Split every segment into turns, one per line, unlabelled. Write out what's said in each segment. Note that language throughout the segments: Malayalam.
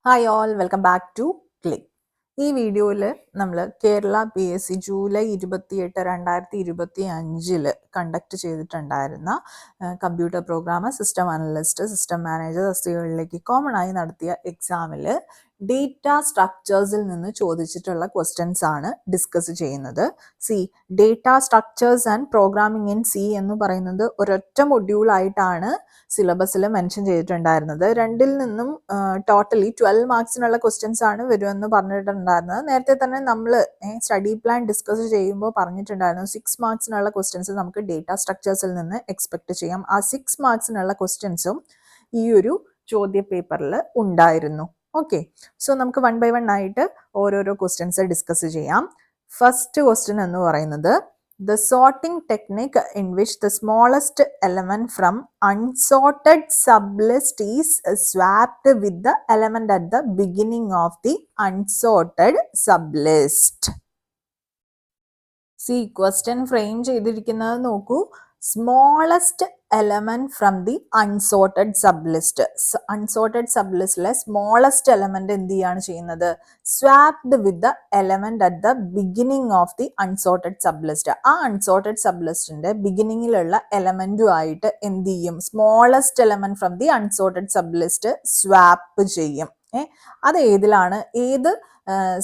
Hi all, welcome back to Click. ഈ വീഡിയോയിൽ നമ്മൾ കേരള PSC ജൂലൈ 28, 2025 കണ്ടക്ട് ചെയ്തിട്ടുണ്ടായിരുന്ന computer programmer, system analyst, system manager തസ്തികകളിലേക്ക് കോമൺ ആയി നടത്തിയ എക്സാമിൽ ഡേറ്റ സ്ട്രക്ചേഴ്സിൽ നിന്ന് ചോദിച്ചിട്ടുള്ള ക്വസ്റ്റ്യൻസ് ആണ് ഡിസ്കസ് ചെയ്യുന്നത്. Data structures and programming in C എന്ന് പറയുന്നത് ഒരൊറ്റ മൊഡ്യൂളായിട്ടാണ് സിലബസിൽ മെൻഷൻ ചെയ്തിട്ടുണ്ടായിരുന്നത്. രണ്ടിൽ നിന്നും ടോട്ടലി 12 മാർക്സിനുള്ള ക്വസ്റ്റ്യൻസ് ആണ് വരുമെന്ന് പറഞ്ഞിട്ടുണ്ടായിരുന്നത്. നേരത്തെ തന്നെ നമ്മൾ സ്റ്റഡി പ്ലാൻ ഡിസ്കസ് ചെയ്യുമ്പോൾ പറഞ്ഞിട്ടുണ്ടായിരുന്നു 6 മാർക്സിനുള്ള ക്വസ്റ്റ്യൻസ് നമുക്ക് ഡേറ്റ സ്ട്രക്ചേഴ്സിൽ നിന്ന് എക്സ്പെക്ട് ചെയ്യാം. ആ 6 മാർക്സിനുള്ള ക്വസ്റ്റ്യൻസും ഈ ഒരു ചോദ്യ പേപ്പറിൽ ഉണ്ടായിരുന്നു. ഓക്കെ, സോ നമുക്ക് 1 by 1 ആയിട്ട് ഓരോരോ ക്വസ്റ്റ്യൻസ് ഡിസ്കസ് ചെയ്യാം. ഫസ്റ്റ് ക്വസ്റ്റ്യൻ എന്ന് പറയുന്നത് the sorting technique in which the smallest element from unsorted sublist is swapped with the element at the beginning of the unsorted sublist. See, question frame ചെയ്തിരിക്കുന്നത് നോക്കൂ. Smallest element from the unsorted sublist. Unsorted സബ്ലിസ്റ്റിലെ സ്മോളസ്റ്റ് എലമെന്റ് എന്ത് ചെയ്യാണ് ചെയ്യുന്നത്? Swapped with the element at the beginning of the unsorted sublist. ആ അൺസോർട്ടഡ് സബ്ലിസ്റ്റിന്റെ ബിഗിനിങ്ങിലുള്ള എലമെന്റുമായിട്ട് എന്ത് ചെയ്യും? Smallest element from the unsorted sublist swap ചെയ്യും. അത് ഏതിലാണ്, ഏത്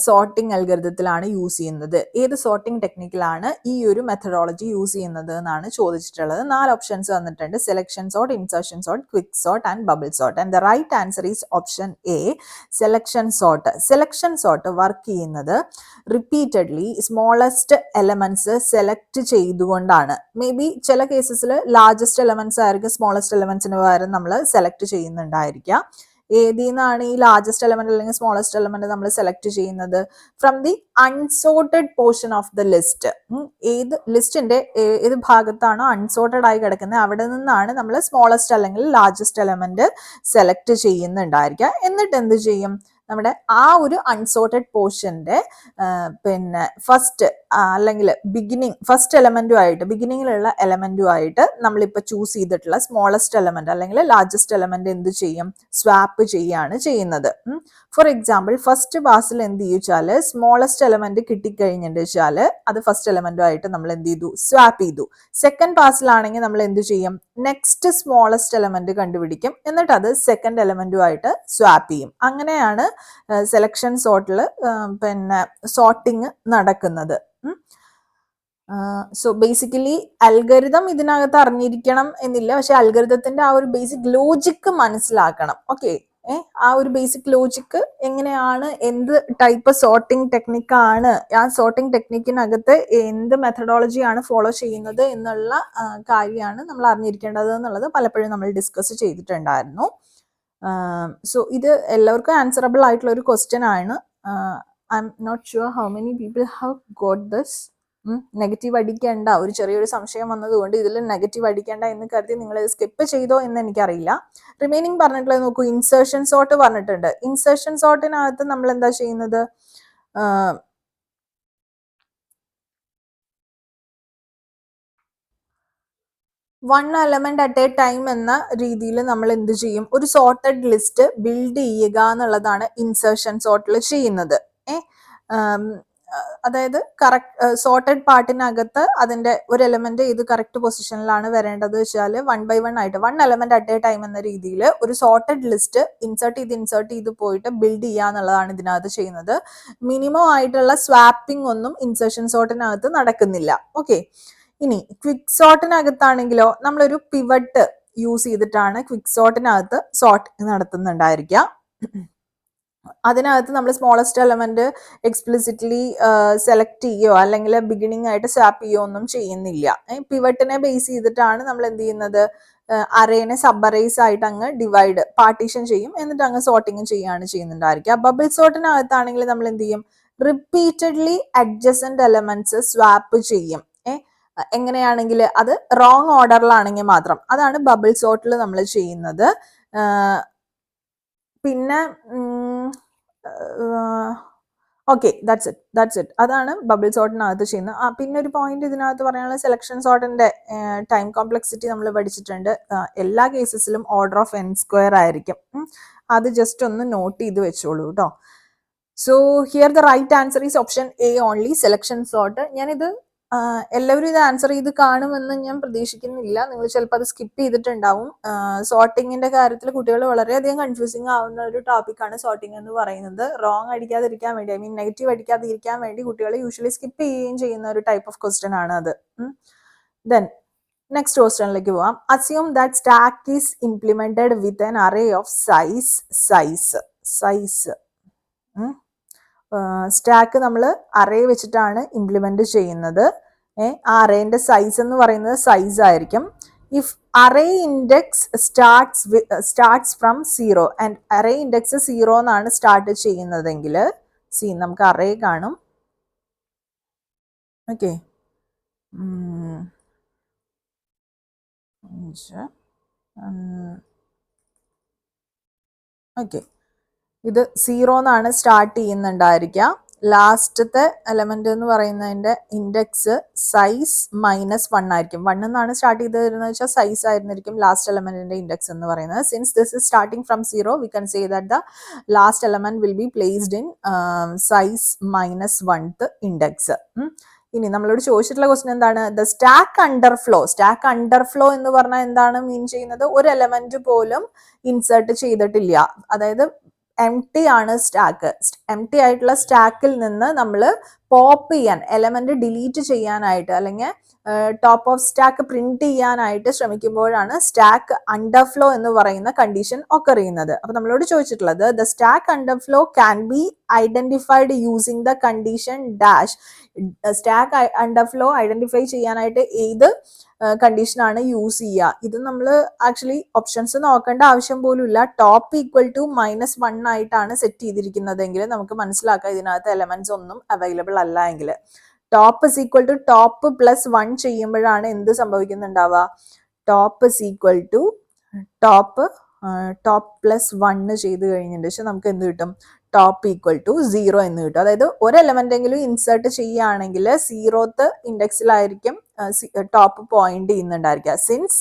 സോർട്ടിംഗ് അൽഗരിതത്തിലാണ് യൂസ് ചെയ്യുന്നത്, ഏത് സോർട്ടിംഗ് ടെക്നിക്കിലാണ് ഈ ഒരു മെത്തഡോളജി യൂസ് ചെയ്യുന്നത് എന്നാണ് ചോദിച്ചിട്ടുള്ളത്. 4 ഓപ്ഷൻസ് വന്നിട്ടുണ്ട്: selection sort, insertion sort, quick sort and bubble sort. And the right answer is option A, selection sort. Selection sort work ചെയ്യുന്നത് റിപ്പീറ്റഡ്ലി സ്മോളസ്റ്റ് എലമെന്റ്സ് സെലക്ട് ചെയ്തുകൊണ്ടാണ്. മേ ബി ചില കേസസിൽ ലാർജസ്റ്റ് എലമെന്റ്സ് ആയിരിക്കും സ്മോളസ്റ്റ് എലമെന്റ്സിന് പകരം നമ്മൾ സെലക്ട് ചെയ്യുന്നുണ്ടായിരിക്കാം. ഏതിൽ നിന്നാണ് ഈ ലാർജസ്റ്റ് എലമെന്റ് അല്ലെങ്കിൽ സ്മോളസ്റ്റ് എലമെന്റ് നമ്മൾ സെലക്ട് ചെയ്യുന്നത്? From the unsorted portion of the list. ഏത് ലിസ്റ്റിന്റെ ഏത് ഭാഗത്താണോ അൺസോർട്ടഡ് ആയി കിടക്കുന്നത് അവിടെ നിന്നാണ് നമ്മൾ സ്മോളസ്റ്റ് അല്ലെങ്കിൽ ലാർജസ്റ്റ് എലമെന്റ് സെലക്ട് ചെയ്യുന്നുണ്ടായിരിക്കുക. എന്നിട്ട് എന്ത് ചെയ്യും? നമ്മുടെ ആ ഒരു അൺസോർട്ടഡ് പോർഷന്റെ പിന്നെ ഫസ്റ്റ് അല്ലെങ്കിൽ ഫസ്റ്റ് എലമെന്റുമായിട്ട്, ബിഗിനിങ്ങിലുള്ള എലമെന്റുമായിട്ട് നമ്മളിപ്പോൾ ചൂസ് ചെയ്തിട്ടുള്ള സ്മോളസ്റ്റ് എലമെന്റ് അല്ലെങ്കിൽ ലാർജസ്റ്റ് എലമെന്റ് എന്ത് ചെയ്യും? സ്വാപ്പ് ചെയ്യാണ് ചെയ്യുന്നത്. ഫോർ എക്സാമ്പിൾ, ഫസ്റ്റ് പാസിൽ എന്ത് ചോദിച്ചാൽ സ്മോളസ്റ്റ് എലമെന്റ് കിട്ടിക്കഴിഞ്ഞിട്ട് വെച്ചാൽ അത് ഫസ്റ്റ് എലമെന്റുമായിട്ട് നമ്മൾ എന്ത് ചെയ്തു? സ്വാപ്പ് ചെയ്തു. സെക്കൻഡ് പാസിലാണെങ്കിൽ നമ്മൾ എന്ത് ചെയ്യും? നെക്സ്റ്റ് സ്മോളസ്റ്റ് എലമെന്റ് കണ്ടുപിടിക്കും, എന്നിട്ട് അത് സെക്കൻഡ് എലമെന്റുമായിട്ട് സ്വാപ്പ് ചെയ്യും. അങ്ങനെയാണ് സെലക്ഷൻ സോർട്ടിൽ പിന്നെ സോർട്ടിങ് നടക്കുന്നത്. സോ ബേസിക്കലി അൽഗരിതം ഇതിനകത്ത് അറിഞ്ഞിരിക്കണം എന്നില്ല, പക്ഷെ അൽഗരിതത്തിന്റെ ആ ഒരു ബേസിക് ലോജിക്ക് മനസ്സിലാക്കണം. ഓക്കെ, ആ ഒരു ബേസിക് ലോജിക്ക് എങ്ങനെയാണ്, എന്ത് ടൈപ്പ് സോർട്ടിംഗ് ടെക്നിക്കാണ്, ആ സോർട്ടിംഗ് ടെക്നിക്കിനകത്ത് എന്ത് മെത്തഡോളജിയാണ് ഫോളോ ചെയ്യുന്നത് എന്നുള്ള കാര്യമാണ് നമ്മൾ അറിഞ്ഞിരിക്കേണ്ടത് എന്നുള്ളത് പലപ്പോഴും നമ്മൾ ഡിസ്കസ് ചെയ്തിട്ടുണ്ടായിരുന്നു. സോ ഇത് എല്ലാവർക്കും ആൻസറബിൾ ആയിട്ടുള്ള ഒരു ക്വസ്റ്റ്യൻ ആണ്. I'm not sure how many people have got this. Negative അടിക്കേണ്ട, ഒരു ചെറിയൊരു സംശയം വന്നതുകൊണ്ട് ഇതിൽ നെഗറ്റീവ് അടിക്കേണ്ട എന്ന് കരുതി നിങ്ങൾ സ്കിപ്പ് ചെയ്തോ എന്ന് എനിക്കറിയില്ല. റിമൈനിങ് പറഞ്ഞിട്ടുള്ളത് നോക്കൂ. ഇൻസേർഷൻ സോർട്ട് പറഞ്ഞിട്ടുണ്ട്. ഇൻസേർഷൻ സോർട്ടിനകത്ത് നമ്മൾ എന്താ ചെയ്യുന്നത്? One element at A time എന്ന രീതിയിൽ നമ്മൾ എന്ത് ചെയ്യും? ഒരു സോർട്ടഡ് ലിസ്റ്റ് ബിൽഡ് ചെയ്യുക എന്നുള്ളതാണ് ഇൻസേർഷൻ സോർട്ടിൽ ചെയ്യുന്നത്. അതായത് കറക്റ്റ് സോർട്ടഡ് പാർട്ടിനകത്ത് അതിന്റെ ഒരു എലമെന്റ് ഇത് കറക്റ്റ് പൊസിഷനിലാണ് വരേണ്ടത് വെച്ചാൽ 1 by 1 ആയിട്ട് 1 എലമെന്റ് അറ്റ് എ ടൈം എന്ന രീതിയിൽ ഒരു സോർട്ടഡ് ലിസ്റ്റ് ഇൻസേർട്ട് ചെയ്ത് പോയിട്ട് ബിൽഡ് ചെയ്യുക എന്നുള്ളതാണ് ഇതിനകത്ത് ചെയ്യുന്നത്. മിനിമം ആയിട്ടുള്ള സ്വാപ്പിംഗ് ഒന്നും ഇൻസേർഷൻ സോർട്ടിനകത്ത് നടക്കുന്നില്ല. ഓക്കെ, ഇനി ക്വിക്ക് സോർട്ടിനകത്താണെങ്കിലോ നമ്മളൊരു പിവട്ട് യൂസ് ചെയ്തിട്ടാണ് ക്വിക്ക് സോർട്ടിനകത്ത് സോർട്ട് നടത്തുന്നുണ്ടായിരിക്കുക. അതിനകത്ത് നമ്മൾ സ്മോളസ്റ്റ് എലമെന്റ് എക്സ്പ്ലിസിറ്റ്ലി സെലക്ട് ചെയ്യുകയോ അല്ലെങ്കിൽ ബിഗിനിങ് ആയിട്ട് സ്വാപ്പ് ചെയ്യുകയോ ഒന്നും ചെയ്യുന്നില്ല. പിവട്ടിനെ ബേസ് ചെയ്തിട്ടാണ് നമ്മൾ എന്ത് ചെയ്യുന്നത്? അറേനെ സബ് അറേസ് ആയിട്ട് അങ്ങ് പാർട്ടീഷൻ ചെയ്യും, എന്നിട്ട് അങ്ങ് സോർട്ടിങ് ചെയ്യാണ് ചെയ്യുന്നുണ്ടായിരിക്കുക. ബബിൾ സോർട്ടിനകത്താണെങ്കിൽ നമ്മൾ എന്ത് ചെയ്യും? റിപ്പീറ്റഡ്ലി അഡ്ജസന്റ് എലമെന്റ്സ് സ്വാപ്പ് ചെയ്യും. എങ്ങനെയാണെങ്കിൽ അത് റോങ് ഓർഡറിലാണെങ്കിൽ മാത്രം. അതാണ് ബബിൾ സോർട്ടിൽ നമ്മൾ ചെയ്യുന്നത്. പിന്നെ ഓക്കെ, ദാറ്റ്സ് ഇറ്റ്. അതാണ് ബബിൾ സോർട്ടിനകത്ത് ചെയ്യുന്നത്. പിന്നെ ഒരു പോയിന്റ് ഇതിനകത്ത് പറയാനുള്ള, സെലക്ഷൻ സോർട്ടിന്റെ ടൈം കോംപ്ലക്സിറ്റി നമ്മൾ പഠിച്ചിട്ടുണ്ട്. എല്ലാ കേസസിലും ഓർഡർ ഓഫ് n² ആയിരിക്കും. അത് ജസ്റ്റ് ഒന്ന് നോട്ട് ചെയ്ത് വെച്ചോളൂ കേട്ടോ. So here the right answer is option A only, selection sort. ഞാനിത് എല്ലാവരും ഇത് ആൻസർ ചെയ്ത് കാണുമെന്ന് ഞാൻ പ്രതീക്ഷിക്കുന്നില്ല. നിങ്ങൾ ചിലപ്പോൾ അത് സ്കിപ്പ് ചെയ്തിട്ടുണ്ടാവും. സോർട്ടിങ്ങിന്റെ കാര്യത്തിൽ കുട്ടികൾ വളരെയധികം കൺഫ്യൂസിങ് ആവുന്ന ഒരു ടോപ്പിക്കാണ് സോർട്ടിങ് എന്ന് പറയുന്നത്. റോങ് അടിക്കാതിരിക്കാൻ വേണ്ടി, ഐ മീൻ നെഗറ്റീവ് അടിക്കാതിരിക്കാൻ വേണ്ടി കുട്ടികൾ യൂഷ്വലി സ്കിപ്പ് ചെയ്യുകയും ചെയ്യുന്ന ഒരു ടൈപ്പ് ഓഫ് ക്വസ്റ്റ്യൻ ആണ് അത്. ദെൻ നെക്സ്റ്റ് ക്വസ്റ്റ്യനിലേക്ക് പോവാം. Assume that stack is implemented with an array of size. Stack നമ്മൾ അറേ വെച്ചിട്ടാണ് ഇംപ്ലിമെന്റ് ചെയ്യുന്നത്. ആ അറേന്റെ സൈസ് എന്ന് പറയുന്നത് സൈസ് ആയിരിക്കും. If array index starts from 0 and array index 0 എന്നാണ് സ്റ്റാർട്ട് ചെയ്യുന്നതെങ്കിൽ, നമുക്ക് അറേ കാണും. ഓക്കെ, ഓക്കെ, ഇത് 0 എന്നാണ് സ്റ്റാർട്ട് ചെയ്യുന്നുണ്ടായിരിക്കുക. ലാസ്റ്റത്തെ എലമെന്റ് എന്ന് പറയുന്നതിന്റെ ഇൻഡെക്സ് സൈസ് -1 ആയിരിക്കും. 1 എന്നാണ് സ്റ്റാർട്ട് ചെയ്തിരുന്നത് വെച്ചാൽ സൈസ് ആയിരുന്നിരിക്കും ലാസ്റ്റ് എലമെന്റിന്റെ ഇൻഡെക്സ് എന്ന് പറയുന്നത്. Since this is starting from 0, we can say that the last element will be placed in size -1th index. ഇനി നമ്മളോട് ചോദിച്ചിട്ടുള്ള ക്വസ്റ്റ്യൻ എന്താണ്? ദ സ്റ്റാക്ക് അണ്ടർഫ്ലോ എന്ന് പറഞ്ഞാൽ എന്താണ് മീൻ ചെയ്യുന്നത്? ഒരു എലമെന്റ് പോലും ഇൻസേർട്ട് ചെയ്തിട്ടില്ല, അതായത് എംപ്റ്റി ആണ് സ്റ്റാക്ക്. എംപ്റ്റി ആയിട്ടുള്ള സ്റ്റാക്കിൽ നിന്ന് നമ്മൾ പോപ്പ് ചെയ്യാൻ, എലമെന്റ് ഡിലീറ്റ് ചെയ്യാനായിട്ട് അല്ലെങ്കിൽ ടോപ്പ് ഓഫ് സ്റ്റാക്ക് പ്രിന്റ് ചെയ്യാനായിട്ട് ശ്രമിക്കുമ്പോഴാണ് സ്റ്റാക്ക് അണ്ടർഫ്ലോ എന്ന് പറയുന്ന കണ്ടീഷൻ ഒക്കർ ചെയ്യുന്നത്. അപ്പൊ നമ്മളോട് ചോദിച്ചിട്ടുള്ളത് the stack underflow can be identified using the condition dash. Stack underflow identify ചെയ്യാനായിട്ട് ഏത് കണ്ടീഷനാണ് യൂസ് ചെയ്യുക? ഇത് നമ്മൾ ആക്ച്വലി ഓപ്ഷൻസ് നോക്കേണ്ട ആവശ്യം പോലും ഇല്ല. ടോപ്പ് ഈക്വൽ ടു -1 ആയിട്ടാണ് സെറ്റ് ചെയ്തിരിക്കുന്നതെങ്കിൽ നമുക്ക് മനസ്സിലാക്കാം ഇതിനകത്ത് എലമെന്റ്സ് ഒന്നും അവൈലബിൾ അല്ല എങ്കിൽ. Top is equal to top +1 ചെയ്യുമ്പോഴാണ് എന്ത് സംഭവിക്കുന്നുണ്ടാവുക? Top is equal to top +1 ചെയ്ത് കഴിഞ്ഞിട്ട് പക്ഷെ നമുക്ക് എന്ത് കിട്ടും? ടോപ്പ് ഈക്വൽ ടു 0 എന്ന് കിട്ടും. അതായത് ഒരു എലമെന്റെങ്കിലും ഇൻസേർട്ട് ചെയ്യുകയാണെങ്കിൽ 0th ഇൻഡെക്സിലായിരിക്കും ടോപ്പ് പോയിന്റ് ചെയ്യുന്നുണ്ടായിരിക്കുക. Since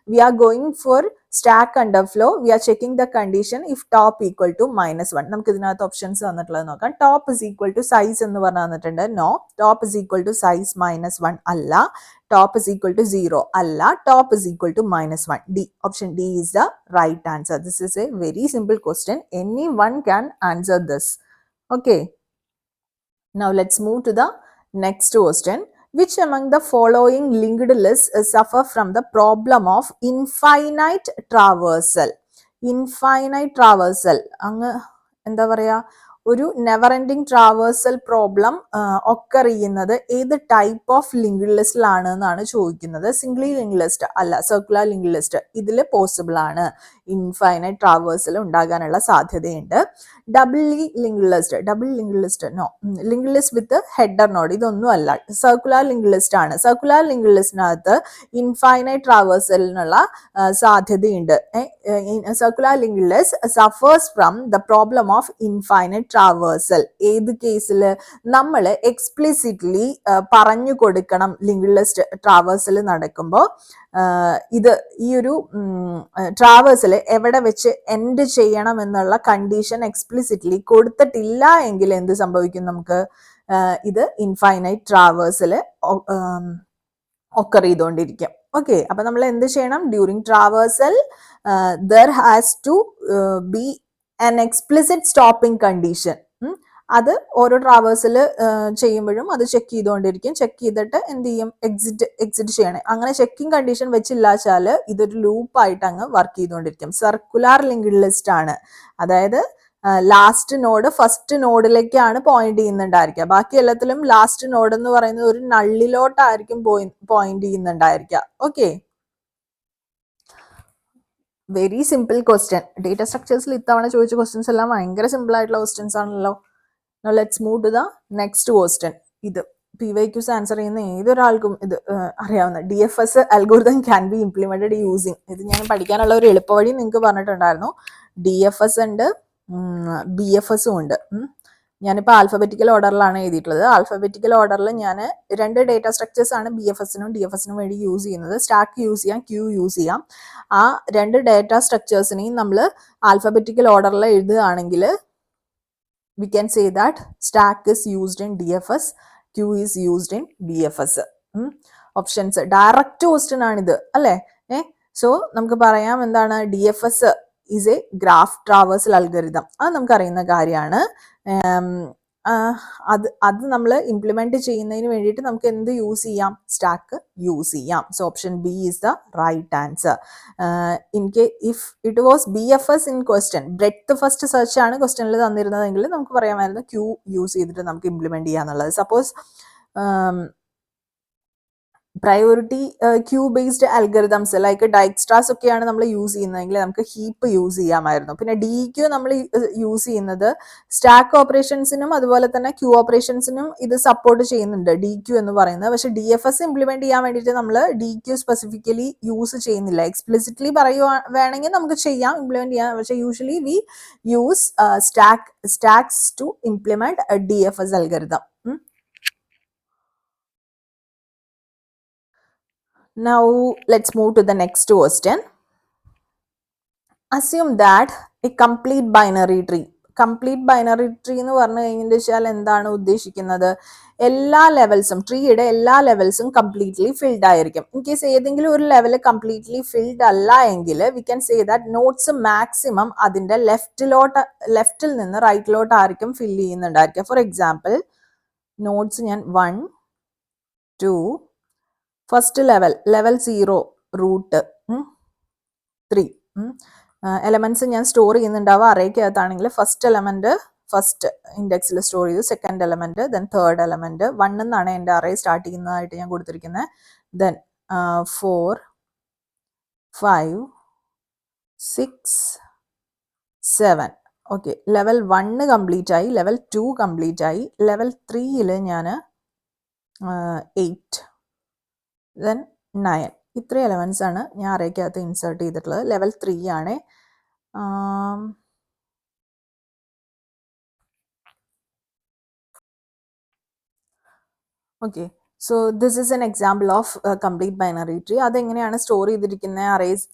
we are going for stack underflow, we are checking the condition if top equal to -1. നമുക്ക് ഇതിനകത്ത് ഓപ്ഷൻസ് തന്നിട്ടുള്ളത് നോക്കാം. Top is equal to size എന്ന് പറഞ്ഞു തന്നിട്ടുണ്ട്. No. Top is equal to size -1 അല്ല. ടോപ്പ് ഇസ് ഈക്വൽ ടു 0 അല്ല. Top is equal to -1. D, option D is the right answer. This is a very simple question. Anyone can answer this. Okay. Now let's move to the next question. Which among the following linked lists suffer from the problem of infinite traversal? Infinite traversal അങ്ങ് എന്താ പറയാ, ഒരു never ending traversal problem occur ചെയ്യുന്നത് ഏത് ടൈപ്പ് ഓഫ് ലിങ്ക്ഡ് ലിസ്റ്റിലാണ് എന്നാണ് ചോദിക്കുന്നത്. സിംഗിളി ലിങ്ക്ഡ് ലിസ്റ്റ് അല്ല, സർക്കുലർ ലിങ്ക്ഡ് ലിസ്റ്റ്. ഇതിൽ പോസിബിൾ ആണ് ഇൻഫൈനൈറ്റ് ട്രാവേഴ്സൽ ഉണ്ടാകാനുള്ള സാധ്യതയുണ്ട്. Double linked list no. Linked list with header node ഇതൊന്നും അല്ല. സർക്കുലർ ലിങ്ക്ഡ് ലിസ്റ്റ് ആണ്. സർക്കുലർ ലിങ്ക്ഡ് ലിസ്റ്റിനകത്ത് ഇൻഫൈനൈറ്റ് ട്രാവേഴ്സലിനുള്ള സാധ്യതയുണ്ട്. Circular linked list suffers from the problem of infinite traversal. ഏത് കേസിൽ? നമ്മൾ എക്സ്പ്ലിസിറ്റ്ലി പറഞ്ഞു കൊടുക്കണം ലിങ്ക്ഡ് ലിസ്റ്റ് ട്രാവേഴ്സൽ നടക്കുമ്പോൾ ഇത് ഈ ഒരു ട്രാവേഴ്സൽ എവിടെ വെച്ച് എൻഡ് ചെയ്യണം എന്നുള്ള കണ്ടീഷൻ എക്സ്പ്ലിസിറ്റ്ലി കൊടുത്തിട്ടില്ല എങ്കിൽ എന്ത് സംഭവിക്കും? നമുക്ക് ഇത് ഇൻഫൈനൈറ്റ് ട്രാവേഴ്സൽ ഒക്കർ ചെയ്തുകൊണ്ടിരിക്കും. ഓക്കെ, അപ്പൊ നമ്മൾ എന്ത് ചെയ്യണം? During traversal there has to be an explicit stopping condition. അത് ഓരോ ട്രാവേഴ്സിൽ ചെയ്യുമ്പോഴും അത് ചെക്ക് ചെയ്തുകൊണ്ടിരിക്കും. ചെക്ക് ചെയ്തിട്ട് എന്ത് ചെയ്യും? എക്സിറ്റ് ചെയ്യണേ. അങ്ങനെ ചെക്കിംഗ് കണ്ടീഷൻ വെച്ചില്ലാച്ചാൽ ഇതൊരു ലൂപ്പായിട്ട് അങ്ങ് വർക്ക് ചെയ്തുകൊണ്ടിരിക്കും. സർക്കുലർ ലിങ്ക്ഡ് ലിസ്റ്റ് ആണ്. അതായത് ലാസ്റ്റ് നോഡ് ഫസ്റ്റ് നോഡിലേക്കാണ് പോയിന്റ് ചെയ്യുന്നുണ്ടായിരിക്കുക. ബാക്കി എല്ലാത്തിലും ലാസ്റ്റ് നോഡ് എന്ന് പറയുന്നത് ഒരു നള്ളിലോട്ടായിരിക്കും പോയിന്റ് ചെയ്യുന്നുണ്ടായിരിക്കുക. Okay, very simple question. Data സ്ട്രക്ചേഴ്സിൽ ഇത്തവണ ചോദിച്ച ക്വസ്റ്റ്യൻസ് എല്ലാം ഭയങ്കര സിമ്പിൾ ആയിട്ടുള്ള ക്വസ്റ്റ്യൻസ് ആണല്ലോ. Let's move to the next question. ഇത് PYQs ആൻസർ ചെയ്യുന്ന ഏതൊരാൾക്കും ഇത് അറിയാവുന്ന DFS algorithm can be implemented using. ഇത് ഞാൻ പഠിക്കാനുള്ള ഒരു എളുപ്പവഴി നിങ്ങൾക്ക് പറഞ്ഞിട്ടുണ്ടായിരുന്നു. DFS ഉണ്ട്, BFS ഉണ്ട്. ഞാനിപ്പോൾ ആൽഫബറ്റിക്കൽ ഓർഡറിലാണ് എഴുതിയിട്ടുള്ളത്. ആൽഫബറ്റിക്കൽ ഓർഡറിൽ ഞാൻ 2 ഡേറ്റ സ്ട്രക്ചേഴ്സ് ആണ് BFSനും DFSനും വേണ്ടി യൂസ് ചെയ്യുന്നത്. സ്റ്റാക്ക് യൂസ് ചെയ്യാം, ക്യൂ യൂസ് ചെയ്യാം. ആ 2 ഡേറ്റ സ്ട്രക്ചേഴ്സിനെയും നമ്മൾ ആൽഫബറ്റിക്കൽ ഓർഡറിൽ എഴുതുകയാണെങ്കിൽ we can say that stack is used in DFS, queue is used in BFS. Options direct question ആണിത് അല്ലേ? സോ നമുക്ക് പറയാം എന്താണ്, DFS is a graph traversal algorithm. അത് നമുക്കറിയുന്ന കാര്യമാണ്. അത് നമ്മൾ ഇംപ്ലിമെന്റ് ചെയ്യുന്നതിന് വേണ്ടിയിട്ട് നമുക്ക് എന്ത് യൂസ് ചെയ്യാം? സ്റ്റാക്ക് യൂസ് ചെയ്യാം. So option B is the right answer. If it was BFS in question, breadth first search ആണ് ക്വസ്റ്റ്യനിൽ തന്നിരുന്നതെങ്കിൽ നമുക്ക് പറയാമായിരുന്നു ക്യൂ യൂസ് ചെയ്തിട്ട് നമുക്ക് ഇംപ്ലിമെന്റ് ചെയ്യാന്നുള്ളത്. Suppose priority queue based algorithms like Dijkstra's ഒക്കെയാണ് നമ്മൾ യൂസ് ചെയ്യുന്നതെങ്കിൽ നമുക്ക് ഹീപ്പ് യൂസ് ചെയ്യാമായിരുന്നു. പിന്നെ DQ നമ്മൾ യൂസ് ചെയ്യുന്നത് സ്റ്റാക്ക് ഓപ്പറേഷൻസിനും അതുപോലെ തന്നെ ക്യൂ ഓപ്പറേഷൻസിനും ഇത് സപ്പോർട്ട് ചെയ്യുന്നുണ്ട്, DQ എന്ന് പറയുന്നത്. പക്ഷെ DFS ഇംപ്ലിമെന്റ് ചെയ്യാൻ വേണ്ടിയിട്ട് നമ്മൾ DQ സ്പെസിഫിക്കലി യൂസ് ചെയ്യുന്നില്ല. എക്സ്പ്ലിസിറ്റ്ലി വേണമെങ്കിൽ നമുക്ക് ചെയ്യാം, ഇംപ്ലിമെന്റ് ചെയ്യാം. പക്ഷെ usually we use stacks to implement DFS algorithm. Now let's move to the next question. Assume that a complete binary tree എന്ന് പറഞ്ഞു കഴിഞ്ഞിട്ട് വെച്ചാൽ എന്താണ് ഉദ്ദേശിക്കുന്നത്? എല്ലാ ലെവൽസും, ട്രീയുടെ എല്ലാ ലെവൽസും കംപ്ലീറ്റ്ലി ഫിൽഡ് ആയിരിക്കും. ഇൻ കേസ് ഏതെങ്കിലും ഒരു ലെവൽ കംപ്ലീറ്റ്ലി ഫിൽഡ് അല്ല എങ്കിൽ we can say that nodes maximum അതിന്റെ ലെഫ്റ്റിൽ നിന്ന് റൈറ്റിലോട്ട് ആയിരിക്കും ഫിൽ ചെയ്യുന്നുണ്ടായിരിക്കും. ഫോർ എക്സാമ്പിൾ നോട്ട്സ് ഞാൻ 1 2 ഫസ്റ്റ് ലെവൽ 0 റൂട്ട് 3 എലമെന്റ്സ് ഞാൻ സ്റ്റോർ ചെയ്യുന്നുണ്ടാവുക അറേക്കകത്താണെങ്കിൽ ഫസ്റ്റ് എലമെന്റ് ഫസ്റ്റ് ഇൻഡെക്സിൽ സ്റ്റോർ ചെയ്തു, second element, then third element. 1 എന്നാണ് എൻ്റെ അറേ സ്റ്റാർട്ട് ചെയ്യുന്നതായിട്ട് ഞാൻ കൊടുത്തിരിക്കുന്നത്. ദെൻ 4 5 6 7. ഓക്കെ, ലെവൽ 1 കംപ്ലീറ്റ് ആയി, ലെവൽ 2 കംപ്ലീറ്റ് ആയി, ലെവൽ 3യിൽ ഞാൻ 8 ദെൻ 9. ഇത്രയും എലമെന്റ്സ് ആണ് ഞാൻ അറേക്കകത്ത് ഇൻസേർട്ട് ചെയ്തിട്ടുള്ളത്. ലെവൽ 3 ആണ്. Okay, so this is an example of complete binary tree. അതെങ്ങനെയാണ് സ്റ്റോർ ചെയ്തിരിക്കുന്ന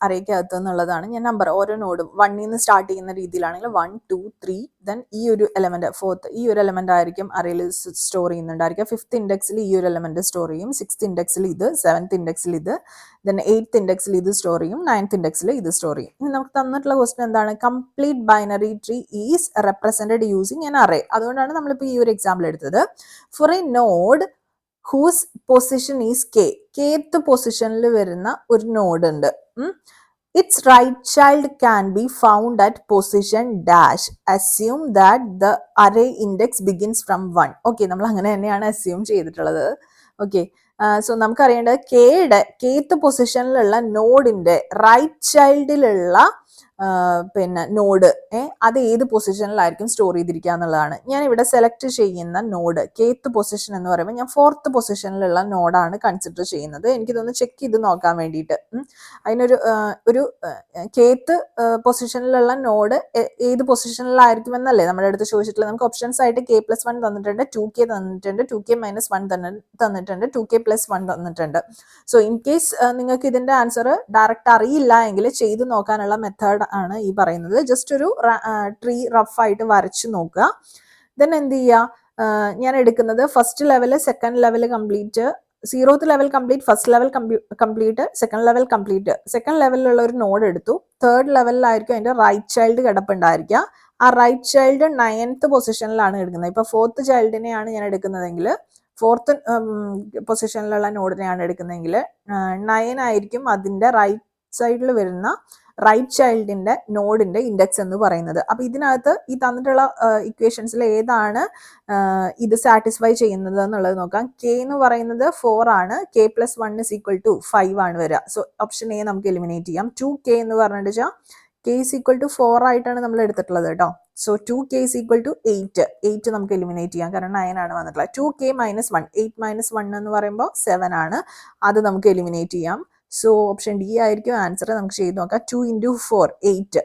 അറേക്കകത്ത് എന്നുള്ളതാണ്. ഞാൻ നമ്പർ ഓരോ നോഡും 1ൽ നിന്ന് സ്റ്റാർട്ട് ചെയ്യുന്ന രീതിയിലാണെങ്കിൽ 1 2 3 ദെൻ ഈ ഒരു എലമെന്റ് 4th ഈ ഒരു എലമെന്റ് ആയിരിക്കും അറേയിൽ സ്റ്റോർ ചെയ്യുന്നുണ്ടായിരിക്കും. 5th ഇൻഡെക്സിൽ ഈ ഒരു എലമെന്റ് സ്റ്റോർ ചെയ്യും, 6th ഇൻഡെക്സിൽ ഇത്, 7th ഇൻഡെക്സിൽ ഇത്, ദെൻ 8th ഇൻഡെക്സിൽ ഇത് സ്റ്റോർ ചെയ്യും, 9th ഇൻഡെക്സിൽ ഇത് സ്റ്റോർ ചെയ്യും. ഇനി നമുക്ക് തന്നിട്ടുള്ള ക്വസ്റ്റൻ എന്താണ്? Complete binary tree is represented using an array. അതുകൊണ്ടാണ് നമ്മളിപ്പോൾ ഈ ഒരു എക്സാമ്പിൾ എടുത്തത്. For a node whose position is kth പൊസിഷനിൽ വരുന്ന ഒരു നോഡ് ഉണ്ട്. It's right child can be found at position dash. Assume that the array index begins from 1. Okay, നമ്മൾ അങ്ങനെ തന്നെയാണ് അസ്യൂം ചെയ്തിട്ടുള്ളത്. ഓക്കെ, സോ നമുക്കറിയേണ്ടത് kth പൊസിഷനിലുള്ള നോഡിന്റെ റൈറ്റ് ചൈൽഡിലുള്ള പിന്നെ നോഡ് അത് ഏത് പൊസിഷനിലായിരിക്കും സ്റ്റോർ ചെയ്തിരിക്കുക എന്നുള്ളതാണ്. ഞാൻ ഇവിടെ സെലക്ട് ചെയ്യുന്ന നോഡ് kth പൊസിഷൻ എന്ന് പറയുമ്പോൾ ഞാൻ 4th പൊസിഷനിലുള്ള നോഡാണ് കൺസിഡർ ചെയ്യുന്നത്. എനിക്കിതൊന്ന് ചെക്ക് ചെയ്ത് നോക്കാൻ വേണ്ടിയിട്ട്. അതിനൊരു kth പൊസിഷനിലുള്ള നോഡ് ഏത് പൊസിഷനിലായിരിക്കും എന്നല്ലേ നമ്മുടെ അടുത്ത് ചോദിച്ചിട്ടുള്ളത്. നമുക്ക് ഓപ്ഷൻസ് ആയിട്ട് k+1 തന്നിട്ടുണ്ട്, 2k തന്നിട്ടുണ്ട്, 2k - 1 തന്നിട്ടുണ്ട്, 2k+1 തന്നിട്ടുണ്ട്. സോ ഇൻ കേസ് നിങ്ങൾക്ക് ഇതിന്റെ ആൻസർ ഡയറക്റ്റ് അറിയില്ല എങ്കിൽ ചെയ്ത് നോക്കാനുള്ള മെത്തേഡ് ആണ് ഈ പറയുന്നത്. ജസ്റ്റ് ഒരു ട്രീ റഫായിട്ട് വരച്ചു നോക്കുക. ദെൻ എന്ത് ചെയ്യുക, ഞാൻ എടുക്കുന്നത് first level, second level complete, 0th level complete, first level complete, second level complete. Second ലെവലിലുള്ള ഒരു നോഡ് എടുത്തു. തേർഡ് ലെവലിലായിരിക്കും അതിന്റെ റൈറ്റ് ചൈൽഡ് കിടപ്പുണ്ടായിരിക്കുക. ആ റൈറ്റ് ചൈൽഡ് 9th പൊസിഷനിലാണ് എടുക്കുന്നത്. ഇപ്പൊ 4th ചൈൽഡിനെയാണ് ഞാൻ എടുക്കുന്നതെങ്കിൽ 4th പൊസിഷനിലുള്ള നോഡിനെയാണ് എടുക്കുന്നതെങ്കിൽ 9 ആയിരിക്കും അതിന്റെ റൈറ്റ് സൈഡിൽ വരുന്ന റൈറ്റ് ചൈൽഡിന്റെ നോഡിന്റെ ഇൻഡെക്സ് എന്ന് പറയുന്നത്. അപ്പൊ ഇതിനകത്ത് ഈ തന്നിട്ടുള്ള ഇക്വേഷൻസിൽ ഏതാണ് ഇത് സാറ്റിസ്ഫൈ ചെയ്യുന്നത് എന്നുള്ളത് നോക്കാം. k എന്ന് പറയുന്നത് 4 ആണ്, k+1 = 5 ആണ് വരിക. സോ ഓപ്ഷൻ എ നമുക്ക് എലിമിനേറ്റ് ചെയ്യാം. 2k എന്ന് പറഞ്ഞിട്ട് വെച്ചാൽ k = 4 ആയിട്ടാണ് നമ്മൾ എടുത്തിട്ടുള്ളത് കേട്ടോ. സോ 2k = 8 നമുക്ക് എലിമിനേറ്റ് ചെയ്യാം, കാരണം 9 ആണ് വന്നിട്ടുള്ളത്. 2k - 1, 8 - 1 എന്ന് പറയുമ്പോൾ 7 ആണ്, അത് നമുക്ക് എലിമിനേറ്റ് ചെയ്യാം. സോ ഓപ്ഷൻ ഡി ആയിരിക്കും ആൻസർ. നമുക്ക് ചെയ്ത് നോക്കാം. 2 into 4 8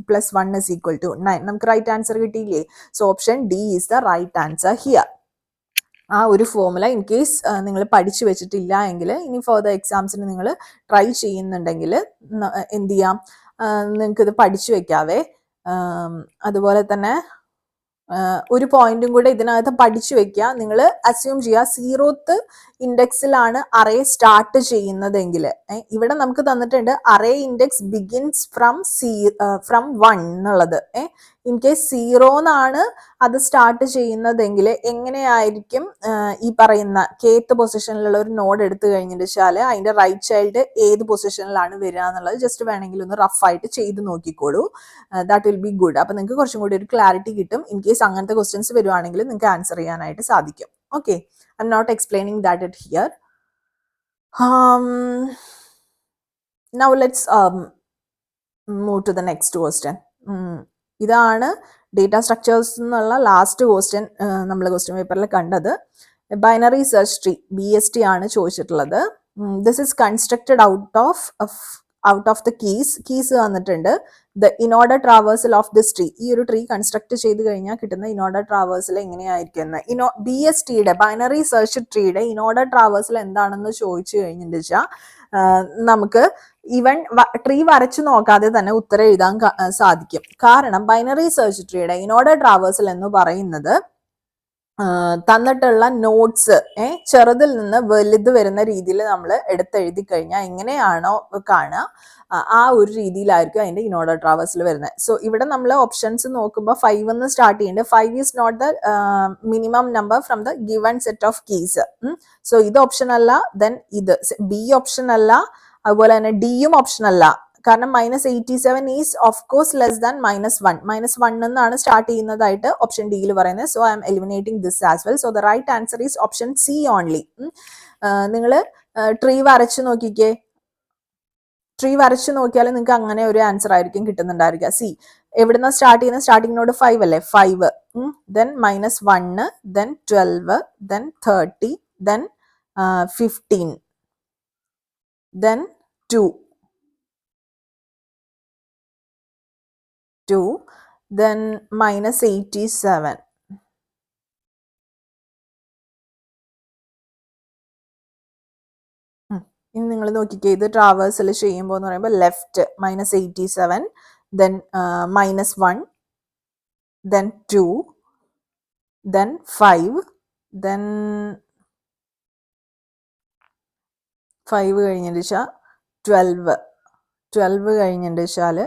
plus 1 is equal to 9. നമുക്ക് റൈറ്റ് ആൻസർ കിട്ടിയില്ലേ? So option D is the right answer here. ആ ഒരു ഫോർമുല ഇൻ കേസ് നിങ്ങൾ പഠിച്ചു വെച്ചിട്ടില്ല എങ്കിൽ ഇനി ഫർദർ എക്സാംസിന് നിങ്ങൾ ട്രൈ ചെയ്യുന്നുണ്ടെങ്കിൽ എന്ത് ചെയ്യാം, നിങ്ങൾക്ക് ഇത് പഠിച്ചു വെക്കാവേ. അതുപോലെ തന്നെ ഒരു പോയിന്റും കൂടെ ഇതിനകത്ത് പഠിച്ചു വെക്കുക. നിങ്ങൾ അസ്യൂം ചെയ്യുക 0th ഇൻഡെക്സിലാണ് അറേ സ്റ്റാർട്ട് ചെയ്യുന്നതെങ്കിൽ, ഇവിടെ നമുക്ക് തന്നിട്ടുണ്ട് അറേ ഇൻഡെക്സ് ബിഗിൻസ് ഫ്രം 1 എന്നുള്ളത്. ഇൻ കേസ് 0 എന്നാണ് അത് സ്റ്റാർട്ട് ചെയ്യുന്നതെങ്കിൽ എങ്ങനെയായിരിക്കും ഈ പറയുന്ന kth പൊസിഷനിലുള്ള ഒരു നോഡ് എടുത്തു കഴിഞ്ഞിട്ട് വെച്ചാൽ അതിന്റെ റൈറ്റ് ചൈൽഡ് ഏത് പൊസിഷനിലാണ് വരിക എന്നുള്ളത് ജസ്റ്റ് വേണമെങ്കിൽ ഒന്ന് റഫ് ആയിട്ട് ചെയ്ത് നോക്കിക്കോളൂ. That will be good. അപ്പൊ നിങ്ങൾക്ക് കുറച്ചും കൂടി ഒരു ക്ലാരിറ്റി കിട്ടും. ഇൻ കേസ് അങ്ങനത്തെ ക്വസ്റ്റ്യൻസ് വരുവാണെങ്കിൽ നിങ്ങൾക്ക് ആൻസർ ചെയ്യാനായിട്ട് സാധിക്കും. Okay, I'm not explaining that it here. Now let's move to the next question. ഇതാണ് ഡേറ്റ സ്ട്രക്ചേഴ്സ് എന്നുള്ള ലാസ്റ്റ് ക്വസ്റ്റ്യൻ നമ്മൾ ക്വസ്റ്റ്യൻ പേപ്പറിൽ കണ്ടത്. ബൈനറി സെർച്ച് ട്രീ BST ആണ് ചോദിച്ചിട്ടുള്ളത്. This is constructed out of the keys വന്നിട്ടുണ്ട്. The inorder traversal of this tree. ഈ ഒരു ട്രീ കൺസ്ട്രക്ട് ചെയ്ത് കഴിഞ്ഞാൽ കിട്ടുന്ന ഇനോർഡർ ട്രാവേഴ്സൽ എങ്ങനെയായിരിക്കും എന്ന്. BSTയുടെ ബൈനറി സെർച്ച് ട്രീയുടെ ഇനോർഡർ ട്രാവേഴ്സൽ എന്താണെന്ന് ചോദിച്ചു കഴിഞ്ഞിട്ട് വെച്ചാൽ നമുക്ക് ഈവൻ ട്രീ വരച്ചു നോക്കാതെ തന്നെ ഉത്തരം എഴുതാൻ സാധിക്കും. കാരണം ബൈനറി സെർച്ച് ട്രീയുടെ ഇനോർഡർ ട്രാവേഴ്സൽ എന്ന് പറയുന്നത് തന്നിട്ടുള്ള നോട്ട്സ് ചെറുതിൽ നിന്ന് വലുത് വരുന്ന രീതിയിൽ നമ്മൾ എടുത്തെഴുതി കഴിഞ്ഞാൽ എങ്ങനെയാണോ കാണുക ആ ഒരു രീതിയിലായിരിക്കും അതിന്റെ ഇനോർഡർ ട്രാവേഴ്സൽ വരുന്നത്. സോ ഇവിടെ നമ്മൾ ഓപ്ഷൻസ് നോക്കുമ്പോൾ 5 എന്ന് സ്റ്റാർട്ട് ചെയ്യുന്നുണ്ട്. 5 is not the minimum number from the given set of keys. So ഇത് ഓപ്ഷൻ അല്ല. ദെൻ ഇത് ബി ഓപ്ഷൻ അല്ല. അതുപോലെ തന്നെ ഡിയും ഓപ്ഷൻ അല്ല. കാരണം -87 is of course less than -1. -1 എന്നാണ് സ്റ്റാർട്ട് ചെയ്യുന്നതായിട്ട് ഓപ്ഷൻ ഡിയിൽ പറയുന്നത്. So I'm eliminating this as well. So the right answer is option C only. നിങ്ങൾ ട്രീ വരച്ചു നോക്കിക്കേ. ട്രീ വരച്ചു നോക്കിയാൽ നിങ്ങൾക്ക് അങ്ങനെ ഒരു ആൻസർ ആയിരിക്കും കിട്ടുന്നുണ്ടായിരിക്കുക. സി എവിടുന്ന സ്റ്റാർട്ട് ചെയ്യുന്നത്? സ്റ്റാർട്ടിംഗ് നോഡ് 5 അല്ലേ? 5 then -1 then 12 then 30 then 15 then 2 then -87. ഇനി നിങ്ങൾ നോക്കിക്കേ, ഇത് ട്രാവേഴ്സൽ ചെയ്യുമ്പോൾ എന്ന് പറയുമ്പോൾ left -87 then -1 then 2 then 5 then 5 കഴിഞ്ഞിട്ട് വെച്ചാൽ 12 കഴിഞ്ഞിട്ട് വെച്ചാൽ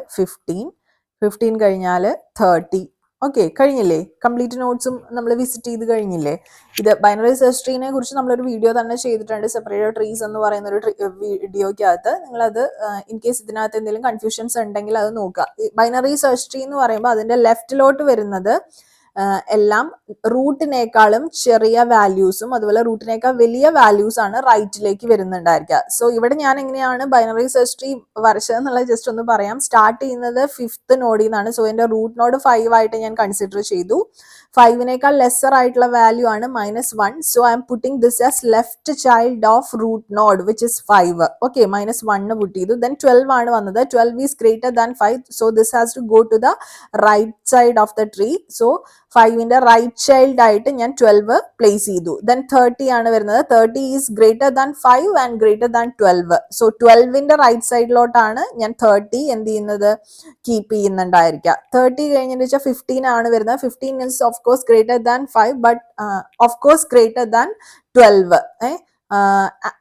15 കഴിഞ്ഞാൽ 30. ഓക്കെ, കഴിഞ്ഞില്ലേ? കംപ്ലീറ്റ് നോട്ട്സും നമ്മൾ വിസിറ്റ് ചെയ്ത് കഴിഞ്ഞില്ലേ? ഇത് ബൈനറി സെർച്ച് ട്രീനെ കുറിച്ച് നമ്മളൊരു വീഡിയോ തന്നെ ചെയ്തിട്ടുണ്ട്. സെപ്പറേറ്റ് ട്രീസ് എന്ന് പറയുന്ന ഒരു വീഡിയോക്കകത്ത് നിങ്ങളത് ഇൻ കേസ് ഇതിനകത്ത് എന്തെങ്കിലും കൺഫ്യൂഷൻസ് ഉണ്ടെങ്കിൽ അത് നോക്കുക. ബൈനറി സെർച്ച് ട്രീ എന്ന് പറയുമ്പോൾ അതിന്റെ ലെഫ്റ്റിലോട്ട് വരുന്നത് എല്ലാം റൂട്ടിനേക്കാളും ചെറിയ വാല്യൂസും അതുപോലെ റൂട്ടിനേക്കാൾ വലിയ വാല്യൂസ് ആണ് റൈറ്റിലേക്ക് വരുന്നുണ്ടായിരിക്കുക. സോ ഇവിടെ ഞാൻ എങ്ങനെയാണ് ബൈനറി സെർച്ച് ട്രീ വരച്ചതെന്നുള്ളത് ജസ്റ്റ് ഒന്ന് പറയാം. സ്റ്റാർട്ട് ചെയ്യുന്നത് 5th നോഡിൽ നിന്നാണ്. സോ എന്റെ റൂട്ട് നോഡ് 5 ആയിട്ട് ഞാൻ കൺസിഡർ ചെയ്തു. 5നേക്കാൾ ലെസ്സർ ആയിട്ടുള്ള വാല്യൂ ആണ് -1. So I'm putting this as left child of root node which is 5. Okay, -1 put ചെയ്തു. ദെൻ 12 ആണ് വന്നത്. 12 is greater than 5. So this has to go to the right side of the tree. So 5ന്റെ റൈറ്റ് ചൈൽഡ് ആയിട്ട് ഞാൻ 12 പ്ലേസ് ചെയ്തു. ദെൻ 30 ആണ് വരുന്നത്. 30 is greater than 5 and greater than 12. So 12ന്റെ റൈറ്റ് സൈഡിലോട്ടാണ് ഞാൻ 30 എന്ത് ചെയ്യുന്നത്? കീപ്പ് ചെയ്യുന്നുണ്ടായിരിക്കുക. 30 കഴിഞ്ഞിട്ട് വെച്ചാൽ 15 ആണ് വരുന്നത്. 15 is of course greater than 5 but of course greater than 12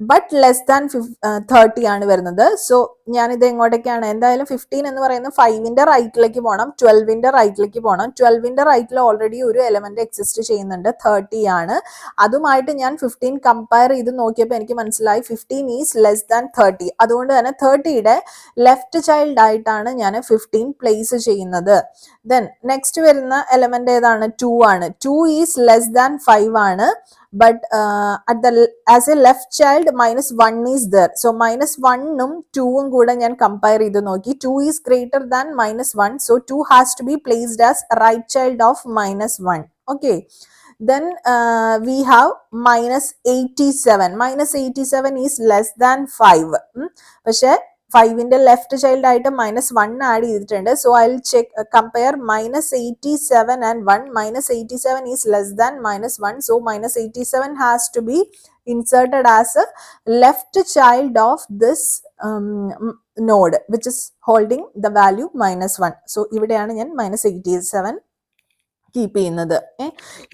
but less than 30 ആണ് വരുന്നത്. സോ ഞാനിത് എങ്ങോട്ടേക്കാണ്? എന്തായാലും 15 എന്ന് പറയുന്നത് 5ന്റെ റൈറ്റിലേക്ക് പോകണം, 12ന്റെ റൈറ്റിലേക്ക് പോകണം. 12ന്റെ റൈറ്റിൽ ഓൾറെഡി ഒരു എലമെന്റ് എക്സിസ്റ്റ് ചെയ്യുന്നുണ്ട്, 30 ആണ്. അതുമായിട്ട് ഞാൻ 15 കമ്പയർ ചെയ്ത് നോക്കിയപ്പോൾ എനിക്ക് മനസ്സിലായി 15 ഈസ് ലെസ് ദാൻ 30. അതുകൊണ്ട് തന്നെ 30യുടെ ലെഫ്റ്റ് ചൈൽഡ് ആയിട്ടാണ് ഞാൻ 15 പ്ലേസ് ചെയ്യുന്നത്. ദെൻ നെക്സ്റ്റ് വരുന്ന എലമെന്റ് ഏതാണ്? 2 ആണ്. 2 ഈസ് ലെസ് ദാൻ 5 ആണ്. But as a left child -1 is there. So -1ഉം 2ഉം കൂടെ ഞാൻ കമ്പയർ ചെയ്ത് നോക്കി. 2 is greater than -1. So 2 has to be placed as right child of -1. Okay. Then we have minus 87. Minus 87 is less than 5. പക്ഷെ 5ന്റെ ലെഫ്റ്റ് ചൈൽഡ് ആയിട്ട് -1 ആഡ് ചെയ്തിട്ടുണ്ട്. So I will check compare -87 and 1. -87 is less than -1. So -87 has to be inserted as a left child of this node which is holding the value -1. So ഇവിടെയാണ് ഞാൻ -87 കീപ്പ് ചെയ്യുന്നത്.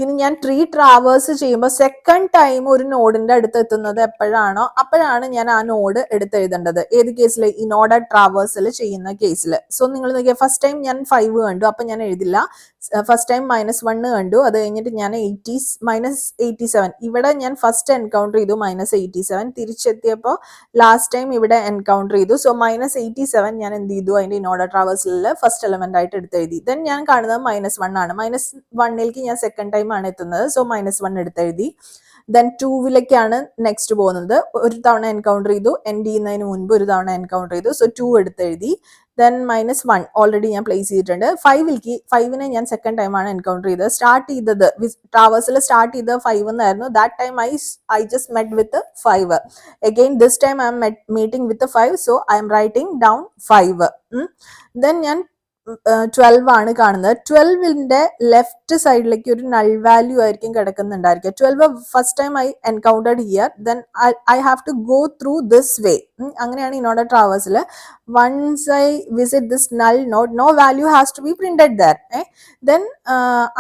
ഇനി ഞാൻ ട്രീ ട്രാവേഴ്സ് ചെയ്യുമ്പോൾ സെക്കൻഡ് ടൈം ഒരു നോഡിന്റെ അടുത്ത് എത്തുന്നത് എപ്പോഴാണോ അപ്പോഴാണ് ഞാൻ ആ നോഡ് എടുത്തെഴുതേണ്ടത്. ഏത് കേസിൽ? ഈ നോഡ് ട്രാവേഴ്സിൽ ചെയ്യുന്ന കേസിൽ. സോ നിങ്ങൾ നോക്കിയാൽ ഫസ്റ്റ് ടൈം ഞാൻ 5 കണ്ടു, അപ്പൊ ഞാൻ എഴുതില്ല. ഫസ്റ്റ് ടൈം -1 കണ്ടു, അത് കഴിഞ്ഞിട്ട് ഞാൻ -87. ഇവിടെ ഞാൻ ഫസ്റ്റ് എൻകൗണ്ടർ ചെയ്തു -87. തിരിച്ചെത്തിയപ്പോൾ ലാസ്റ്റ് ടൈം ഇവിടെ എൻകൗണ്ടർ ചെയ്തു. സോ -87 ഞാൻ എന്ത് ചെയ്തു? അതിന്റെ നോഡ് ട്രാവേഴ്സിൽ ഫസ്റ്റ് എലമെന്റ് ആയിട്ട് എടുത്തെഴുതി. ദെൻ ഞാൻ കാണുന്നത് -1 ആണ്. -1ലേക്ക് ഞാൻ സെക്കൻഡ് ടൈം ആണ് എത്തുന്നത്. സോ -1 എടുത്തെഴുതി. ദെൻ 2ലേക്കാണ് നെക്സ്റ്റ് പോകുന്നത്. ഒരു തവണ എൻകൗണ്ടർ ചെയ്തു, എൻഡ് ചെയ്യുന്നതിന് മുൻപ് ഒരു തവണ എൻകൗണ്ടർ ചെയ്തു. സോ 2 എടുത്തെഴുതി. ദെൻ -1 ഓൾറെഡി ഞാൻ പ്ലേസ് ചെയ്തിട്ടുണ്ട്. 5നെ ഞാൻ സെക്കൻഡ് ടൈം ആണ് എൻകൗണ്ടർ ചെയ്തത്. സ്റ്റാർട്ട് ചെയ്തത് ട്രാവേഴ്സിൽ സ്റ്റാർട്ട് ചെയ്തത് 5 എന്നായിരുന്നു. That time I just met with 5. Again this time I M meeting with 5. So I M writing down 5. Then ഞാൻ 12 ആണ് കാണുന്നത്. 12ന്റെ ലെഫ്റ്റ് സൈഡിലേക്ക് ഒരു നൾ വാല്യൂ ആയിരിക്കും കിടക്കുന്നുണ്ടായിരിക്കുക. 12 first time I encountered here. Then I have to go through this way. അങ്ങനെയാണ് ഇനോർഡർ ട്രാവേഴ്സിൽ. Once I visit this null node, no value has to be printed there. Then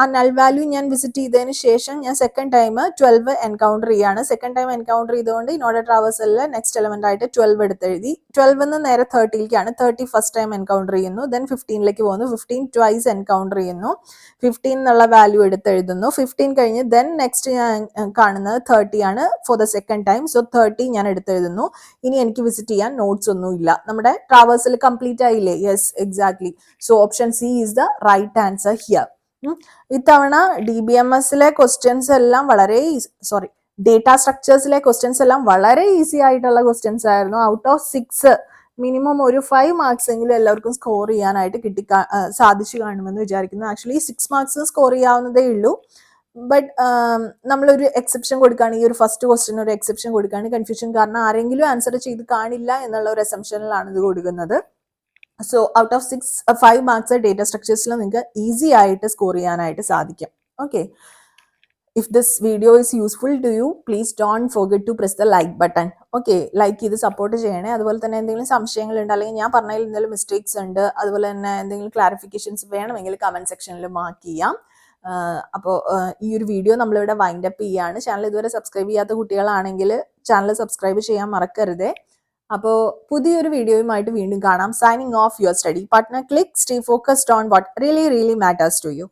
ആ നൾ വാല്യൂ ഞാൻ വിസിറ്റ് ചെയ്തതിന് ശേഷം ഞാൻ സെക്കൻഡ് ടൈം 12 എൻകൗണ്ടർ ചെയ്യാണ്. സെക്കൻഡ് ടൈം എൻകൗണ്ടർ ചെയ്തുകൊണ്ട് ഇനോർഡർ ട്രാവേഴ്സിൽ നെക്സ്റ്റ് എലമെന്റ് ആയിട്ട് 12 എടുത്തെഴുതി. 12 നേരെ 30ലേക്കാണ്. 30 ഫസ്റ്റ് ടൈം എൻകൗണ്ടർ ചെയ്യുന്നു. ദെൻ 15ലേക്ക് പോകുന്നു. 15 ട്വൈസ് എൻകൗണ്ടർ ചെയ്യുന്നു. 15 എന്നുള്ള വാല്യൂ എടുത്തെഴുതുന്നു. 15 കഴിഞ്ഞ് ദെൻ നെക്സ്റ്റ് ഞാൻ കാണുന്നത് 30 ആണ് for the second time. So 30 ഞാൻ എടുത്തെഴുതുന്നു. ഇനി എനിക്ക് വിസിറ്റ് ചെയ്യാൻ നോട്ട്സ് ഒന്നും ഇല്ല. നമ്മുടെ ട്രാവേഴ്സിൽ കംപ്ലീറ്റ് ആയില്ലേ? Yes, exactly. So option C is the right answer here. ഇത്തവണ DBMSലെ ക്വസ്റ്റ്യൻസ് എല്ലാം ഡേറ്റ സ്ട്രക്ചേഴ്സിലെ ക്വസ്റ്റ്യൻസ് എല്ലാം വളരെ ഈസി ആയിട്ടുള്ള ക്വസ്റ്റ്യൻസ് ആയിരുന്നു. ഔട്ട് ഓഫ് 6 മിനിമം ഒരു 5 മാർക്സ് എങ്കിലും എല്ലാവർക്കും സ്കോർ ചെയ്യാനായിട്ട് സാധിച്ചു കാണുമെന്ന് വിചാരിക്കുന്നു. ആക്ച്വലി 6 മാർക്സ് സ്കോർ ചെയ്യാവുന്നതേ ഉള്ളൂ. ബട്ട് നമ്മളൊരു എക്സെപ്ഷൻ കൊടുക്കുകയാണ്, ഈ ഒരു ഫസ്റ്റ് ക്വസ്റ്റ്യൻ ഒരു എക്സെപ്ഷൻ കൊടുക്കുകയാണ്. കൺഫ്യൂഷൻ കാരണം ആരെങ്കിലും ആൻസർ ചെയ്ത് കാണില്ല എന്നുള്ള ഒരു അസംഷനിലാണ് ഇത് കൊടുക്കുന്നത്. So out of 5 marks data സ്ട്രക്ചേഴ്സിൽ നിങ്ങൾക്ക് ഈസി ആയിട്ട് സ്കോർ ചെയ്യാനായിട്ട് സാധിക്കും. Okay. If this video is useful to you, please don't forget to press the like button. Okay, like ചെയ്ത് സപ്പോർട്ട് ചെയ്യണേ. അതുപോലെ തന്നെ എന്തെങ്കിലും സംശയങ്ങളുണ്ട്, അല്ലെങ്കിൽ ഞാൻ പറഞ്ഞതിൽ എന്തെങ്കിലും മിസ്റ്റേക്സ് ഉണ്ട്, അതുപോലെ തന്നെ എന്തെങ്കിലും ക്ലാരിഫിക്കേഷൻസ് വേണമെങ്കിൽ കമന്റ് സെക്ഷനിൽ മാർക്ക് ചെയ്യാം. അപ്പോൾ ഈ ഒരു വീഡിയോ നമ്മളിവിടെ വൈൻഡ് അപ്പ് ചെയ്യാണ്. ചാനൽ ഇതുവരെ സബ്സ്ക്രൈബ് ചെയ്യാത്ത കുട്ടികളാണെങ്കിൽ ചാനൽ സബ്സ്ക്രൈബ് ചെയ്യാൻ മറക്കരുതേ. അപ്പോൾ പുതിയൊരു വീഡിയോയുമായിട്ട് വീണ്ടും കാണാം. Signing off your study partner. Click, stay focused on what really matters to U.